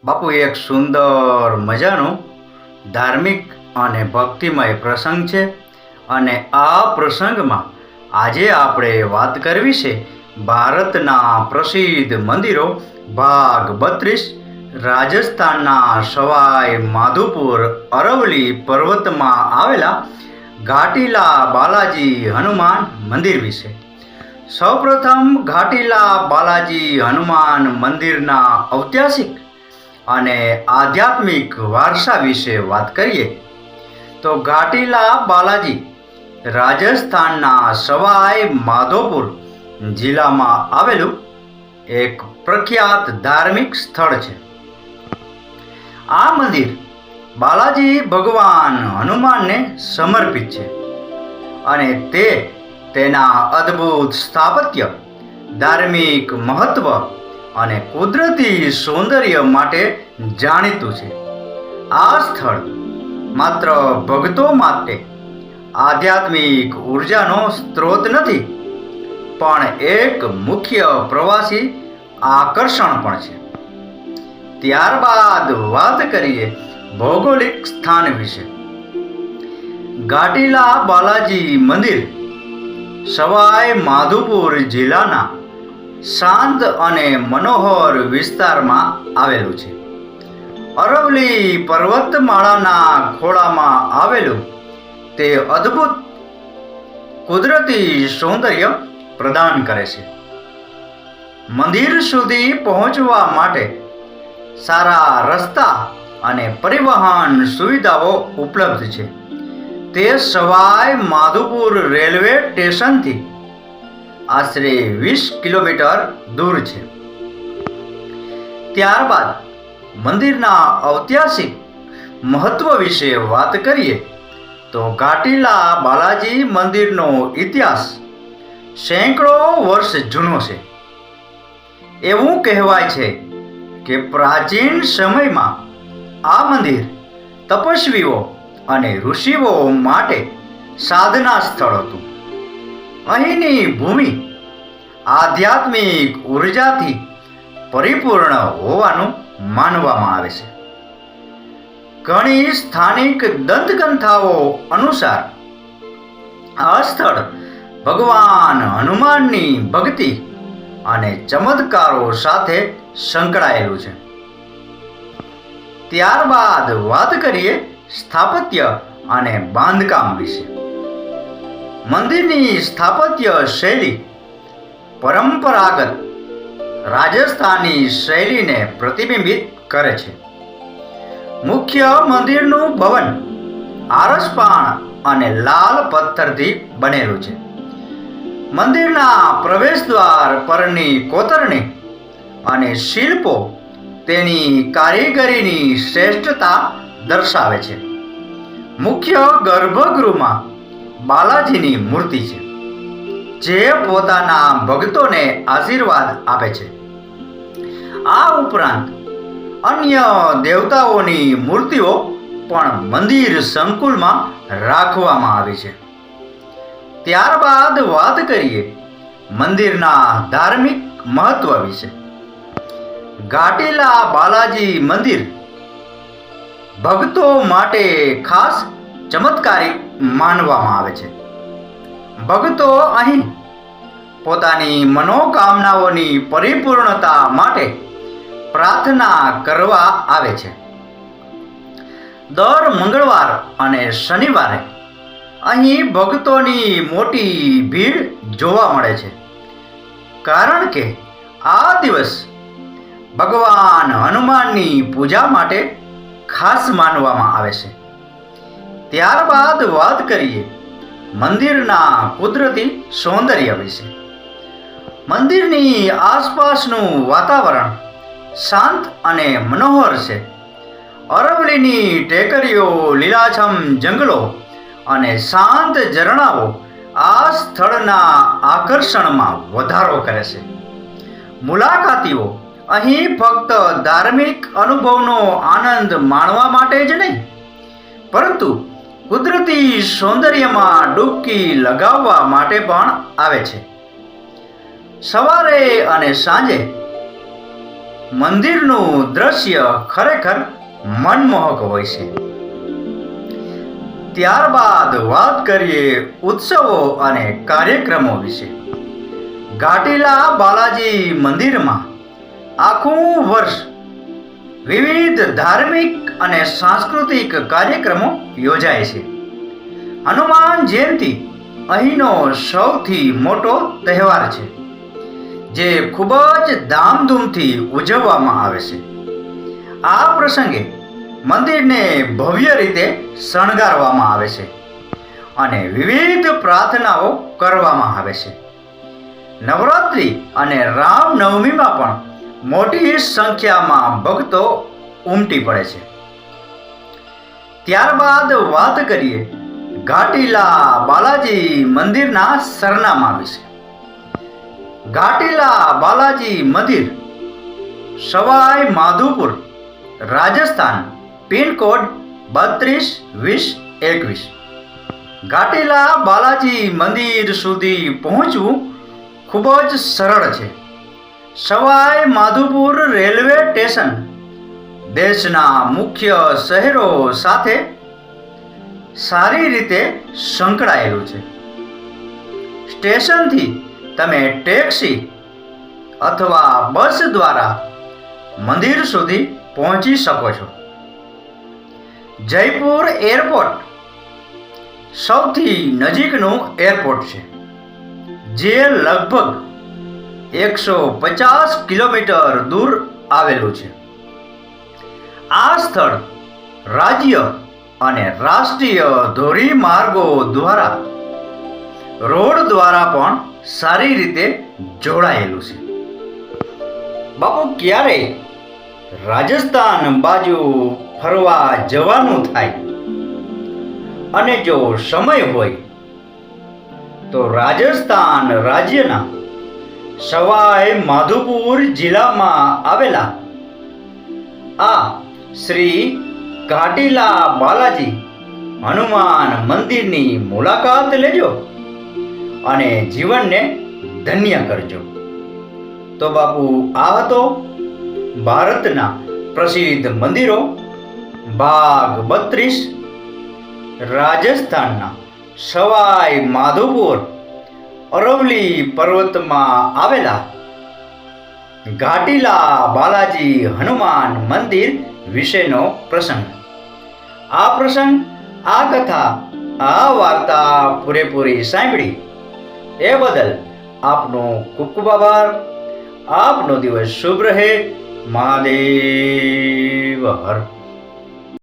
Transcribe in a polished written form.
બાપુ, એક સુંદર મજાનો ધાર્મિક અને ભક્તિમય પ્રસંગ છે. અને આ પ્રસંગમાં આજે આપણે વાત કરવી છે ભારતના પ્રસિદ્ધ મંદિરો ભાગ 32, રાજસ્થાનના સવાઈ માધોપુર અરવલ્લી પર્વતમાં આવેલા ઘાટીલા બાલાજી હનુમાન મંદિર વિશે. સૌપ્રથમ ઘાટીલા બાલાજી હનુમાન મંદિરના ઐતિહાસિક અને આધ્યાત્મિક વારસા વિશે વાત કરીએ તો ઘાટીલા બાલાજી રાજસ્થાનના સવાઈ માધોપુર જિલ્લામાં આવેલું એક પ્રખ્યાત ધાર્મિક સ્થળ છે. આ મંદિર બાલાજી ભગવાન હનુમાનને સમર્પિત છે અને તે તેના અદ્ભુત સ્થાપત્ય, ધાર્મિક મહત્વ અને કુદરતી સૌંદર્ય માટે જાણીતું છે. આ સ્થળ માત્ર ભક્તો માટે આધ્યાત્મિક ઉર્જાનો સ્ત્રોત નથી, પણ એક મુખ્ય પ્રવાસી આકર્ષણ પણ છે. ત્યારબાદ વાત કરીએ ભૌગોલિક સ્થાન વિશે. ઘાટીલા બાલાજી મંદિર સવાઈ માધોપુર જિલ્લાના શાંત અને મનોહર વિસ્તારમાં આવેલું છે. અરવલ્લી પર્વતમાળાના ખોળામાં આવેલું તે અદ્ભુત કુદરતી સૌંદર્ય પ્રદાન કરે છે. મંદિર સુધી પહોંચવા માટે સારા રસ્તા અને પરિવહન સુવિધાઓ ઉપલબ્ધ છે. તે સવાઈ માધોપુર રેલવે સ્ટેશનથી આશરે 20 કિલોમીટર દૂર છે. ત્યારબાદ મંદિરના ઐતિહાસિક મહત્વ વિશે વાત કરીએ તો ઘાટીલા બાલાજી મંદિરનો ઇતિહાસ સેંકડો વર્ષ જૂનો છે. એવું કહેવાય છે કે પ્રાચીન સમયમાં આ મંદિર તપસ્વીઓ અને ઋષિઓ માટે સાધના સ્થળ હતું. અહીંની ભૂમિ આધ્યાત્મિક ઉર્જાથી પરિપૂર્ણ હોવાનું માનવામાં આવે છે. ઘણી સ્થાનિક દંતકથાઓ અનુસાર આ સ્થળ ભગવાન હનુમાનની ભક્તિ અને ચમત્કારો સાથે સંકળાયેલું છે. ત્યારબાદ વાત કરીએ સ્થાપત્ય અને બાંધકામ વિશે. મંદિરની સ્થાપત્ય શૈલી પરંપરાગત રાજસ્થાની શૈલીને પ્રતિબિંબિત કરે છે. મુખ્ય મંદિરનું ભવન આરસપાણ અને લાલ પથ્થરથી બનેલું છે. મંદિરના પ્રવેશદ્વાર પરની કોતરણી અને શિલ્પો તેની કારીગરીની શ્રેષ્ઠતા દર્શાવે છે. મુખ્ય ગર્ભગૃહમાં બાલાજીની મૂર્તિ છે, જે પોતાના ભક્તોને આશીર્વાદ આપે છે. આ ઉપરાંત અન્ય દેવતાઓની મૂર્તિઓ પણ મંદિર સંકુલમાં રાખવામાં આવી છે. ત્યારબાદ વાત કરીએ મંદિરના ધાર્મિક મહત્વ વિશે. ઘાટીલા બાલાજી મંદિર ભક્તો માટે ખાસ ચમત્કારિક માનવામાં આવે છે. ભક્તો અહીં પોતાની મનોકામનાઓની પરિપૂર્ણતા માટે પ્રાર્થના કરવા આવે છે. દર મંગળવાર અને શનિવારે અહીં ભક્તોની મોટી ભીડ જોવા મળે છે, કારણ કે આ દિવસ ભગવાન હનુમાનની પૂજા માટે ખાસ માનવામાં આવે છે. ત્યારબાદ વાત કરીએ મંદિરના કુદરતી સૌંદર્ય વિશે. મંદિરની આસપાસનું વાતાવરણ શાંત અને મનોહર છે. અરવલ્લીની ટેકરીઓ, લીલાછમ જંગલો અને શાંત ઝરણાઓ આ સ્થળના આકર્ષણમાં વધારો કરે છે. મુલાકાતીઓ અહીં ફક્ત ધાર્મિક અનુભવનો આનંદ માણવા માટે જ નહીં, પરંતુ કુદરતી સૌંદર્યમાં ડૂબકી લગાવવા માટે પણ આવે છે. સવારે અને સાંજે મંદિરનું દ્રશ્ય ખરેખર મનમોહક હોય છે. ત્યારબાદ વાત કરીએ ઉત્સવો અને કાર્યક્રમો વિશે. ઘાટીલા બાલાજી મંદિરમાં આખું વર્ષ વિવિધ ધાર્મિક અને સાંસ્કૃતિક કાર્યક્રમો યોજાય છે. હનુમાન જયંતિ અહીંનો સૌથી મોટો તહેવાર છે, જે ખૂબ જ ધામધૂમથી ઉજવવામાં આવે છે. આ પ્રસંગે મંદિરને ભવ્ય રીતે શણગારવામાં આવે છે અને વિવિધ પ્રાર્થનાઓ કરવામાં આવે છે. નવરાત્રિ અને રામનવમીમાં પણ મોટી સંખ્યામાં ભક્તો ઉમટી પડે છે. ત્યારબાદ વાત કરીએ ઘાટીલા બાલાજી મંદિરના સરનામા વિશે. ઘાટીલા બાલાજી મંદિર સવાઈ માધોપુર, રાજસ્થાન, પિનકોડ 322021. ઘાટીલા બાલાજી મંદિર સુધી પહોંચવું ખૂબ જ સરળ છે. સવાઈ માધોપુર રેલવે સ્ટેશન દેશના મુખ્ય શહેરો સાથે સારી રીતે સંકળાયેલું છે. સ્ટેશનથી તમે ટેક્સી અથવા બસ દ્વારા મંદિર સુધી પહોંચી શકો છો. જયપુર એરપોર્ટ સૌથી નજીકનું એરપોર્ટ છે, જે લગભગ 150 કિલોમીટર દૂર આવેલું છે. આ સ્થળ રાજ્ય અને રાષ્ટ્રીય ધોરીમાર્ગો દ્વારા રોડ દ્વારા પણ સારી રીતે જોડાયેલું છે. બાપુ, ક્યારેય રાજસ્થાન બાજુ ફરવા જવાનું થાય અને જો સમય હોય તો રાજસ્થાન રાજ્યના સવાઈ માધોપુર જિલ્લામાં આવેલા આ શ્રી ઘાટીલા બાલાજી હનુમાન મંદિરની મુલાકાત લેજો અને જીવનને ધન્ય કરજો. તો બાપુ, આ હતો ભારતના પ્રસિદ્ધ મંદિરો ભાગ 32, રાજસ્થાનના સવાઈ માધોપુર અરવલી પર્વતમાં આવેલા ઘાટીલા બાલાજી હનુમાન મંદિર વિશેનો પ્રસંગ. આ પ્રસંગ, આ કથા, આ વાર્તા પૂરેપૂરી સાંભળી એ બદલ આપનો ખૂબ ખૂબ આભાર. આપનો દિવસ શુભ રહે. મહાદેવ હર.